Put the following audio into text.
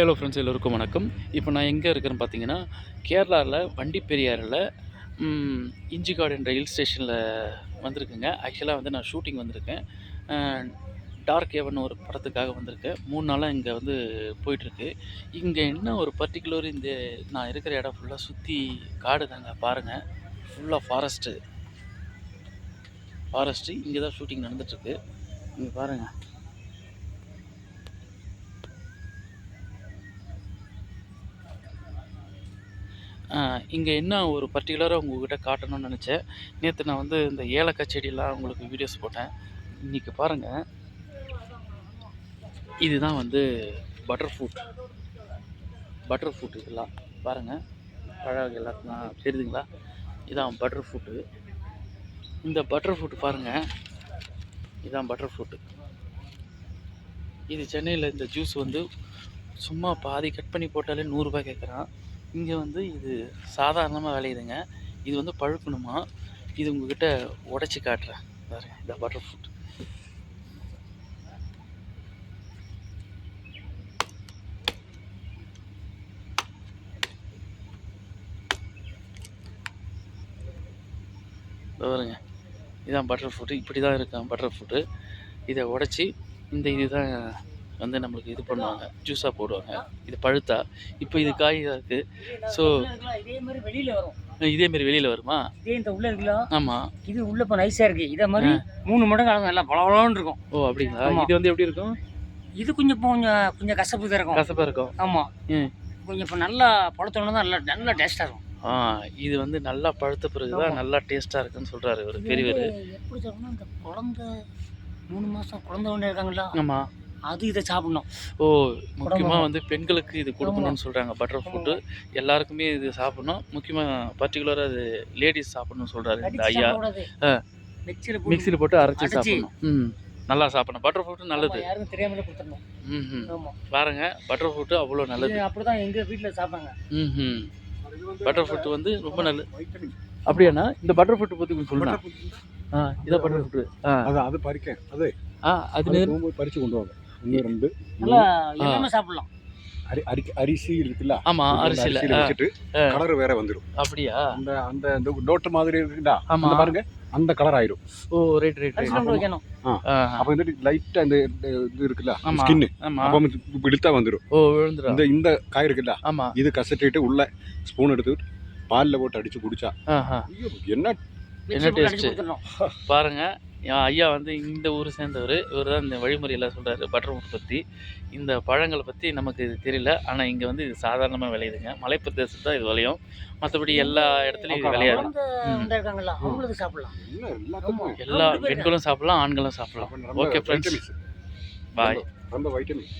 Hello friends, எல்லோருக்கும் வணக்கம். இப்போ நான் எங்கே இருக்கிறேன்னு பார்த்தீங்கன்னா, கேரளாவில் வண்டிப்பெரியாறில் இஞ்சிக்காடு என்ற ஹில் ஸ்டேஷனில் வந்திருக்குங்க. ஆக்சுவலாக வந்து நான் ஷூட்டிங் வந்திருக்கேன். டார்க் ஹெவன் ஒரு படத்துக்காக வந்திருக்கேன். 3 நாளாக இங்கே வந்து போயிட்டுருக்கு. இங்கே என்ன ஒரு பர்ட்டிகுலர், இந்த நான் இருக்கிற இடம் ஃபுல்லாக சுற்றி காடு தாங்க. பாருங்கள், ஃபுல்லாக ஃபாரஸ்ட்டு. இங்கே தான் ஷூட்டிங் நடந்துகிட்ருக்கு. இங்கே பாருங்கள். இங்கே என்ன ஒரு பர்ட்டிகுலராக உங்கள்கிட்ட காட்டணும்னு நினச்சேன். நேற்று நான் வந்து இந்த ஏலக்காய் செடியெல்லாம் உங்களுக்கு வீடியோஸ் போட்டேன். இன்றைக்கி பாருங்கள், இதுதான் வந்து பட்டர் ஃப்ரூட். இதெல்லாம் பாருங்கள், பழம் எல்லாத்துலாம் தெரியுதுங்களா? இதான் பட்டர் ஃப்ரூட்டு. இந்த பட்டர் ஃப்ரூட் பாருங்கள், இதான் பட்டர் ஃப்ரூட்டு. இது சென்னையில் இந்த ஜூஸ் வந்து சும்மா பாதி கட் பண்ணி போட்டாலே 100 ரூபாய் கேட்குறான். இங்கே வந்து இது சாதாரணமாக விளையுதுங்க. இது வந்து பழுக்கணுமா? இது உங்ககிட்ட உடச்சி காட்டுறேன் பாருங்க. இந்த பட்டர் ஃப்ரூட் பாருங்க. இதுதான் பட்டர் ஃப்ரூட்டு. இப்படி தான் இருக்கான் பட்டர் ஃப்ரூட்டு. இதை உடச்சி இதுதான் வந்து நம்மளுக்கு இது பண்ணுவாங்க, ஜூஸாக போடுவாங்க. இது பழுத்தா. இப்போ இது காயாக இருக்குது. ஸோ இதேமாரி வெளியில் வருமா? இதே இந்த உள்ள இருக்கலாம். ஆமாம், இது உள்ள இப்போ நைஸாக இருக்குது. இதை மாதிரி 3 மடங்கு அளவு நல்லா பளபளன்னு இருக்கும். ஓ அப்படிங்களா? இது வந்து எப்படி இருக்கும்? இது கொஞ்சம் கசப்பு தான் இருக்கும். கசப்பாக இருக்கும். ஆமாம், கொஞ்சம் இப்போ நல்லா பழுத்தோன்னு தான் நல்லா டேஸ்ட்டாக இருக்கும். இது வந்து நல்லா பழுத்த பிறகு தான் நல்லா டேஸ்ட்டாக இருக்குன்னு சொல்கிறாரு ஒரு பெரியவர். எப்படி சொல்லணும்னா, இந்த குழந்தை 3 மாதம் குழந்தை ஒன்று இருக்காங்களா? ஆமாம், அது இதை சாப்பிடணும். ஓ, முக்கியமாக வந்து பெண்களுக்கு இது கொடுக்கணும்னு சொல்கிறாங்க. பட்டர் ஃப்ரூட்டு எல்லாருக்குமே இது சாப்பிடணும். முக்கியமாக பர்டிகுலராக அது லேடிஸ் சாப்பிடணும்னு சொல்கிறாரு இந்த ஐயா. மிக்சியில் போட்டு அரைச்சி சாப்பிடணும். நல்லா சாப்பிடணும். பட்டர் ஃப்ரூட்டு நல்லது. யாருக்கும் தெரியாமலே கொடுத்துடணும். பாருங்க, பட்டர் ஃப்ரூட்டு அவ்வளோ நல்லது. அப்படிதான் எங்கள் வீட்டில் சாப்பிட்டாங்க. பட்டர் ஃப்ரூட் வந்து ரொம்ப நல்லது. அப்படியாண்ணா, இந்த பட்டர் ஃப்ரூட் பற்றி கொஞ்சம் சொல்லுங்க. இதான் பட்டர் ஃப்ரூட்டு. அது பறிக்கேன். அது பறித்து கொண்டு வாங்க. நல்லா எல்லாமே சாப்பிடலாம். அரிசி இருக்குல்ல? ஆமா, அரிசியில வச்சுட்டு கலர் வேற வந்துடும். அப்படியா? அந்த அந்த நோட்டு மாதிரி இருக்குடா, அந்த பாருங்க, அந்த கலர் ஆயிடும். ஓ ரைட். அப்ப இந்த லைட்டா இந்த இது இருக்குல்ல, ஸ்கின், அப்ப இழுத்தா வந்துடும். ஓ, விழுந்துரும். இந்த காய் இருக்குல்ல, ஆமா, இது கசட்டிட்டு உள்ள ஸ்பூன் எடுத்து பால்ல போட்டு அடிச்சு குடிச்சா என்ன டேஸ்ட் பாருங்க. ஐயா வந்து இந்த ஊரை சேர்ந்தவர். இவர் தான் இந்த வழிமுறையெல்லாம் சொல்கிறாரு பட்டர் ஃப்ரூட் பற்றி. இந்த பழங்களை பற்றி நமக்கு இது தெரியல. ஆனால் இங்கே வந்து இது சாதாரணமாக விளையுதுங்க. மலைப்பிரதேசம் தான் இது விளையும். மற்றபடி எல்லா இடத்துலையும் இது விளையாது. எல்லா பெண்களும் சாப்பிடலாம், ஆண்களும் சாப்பிடலாம். ஓகே ஃப்ரெண்ட்ஸ், பாய். ரொம்ப வைட்டமின்.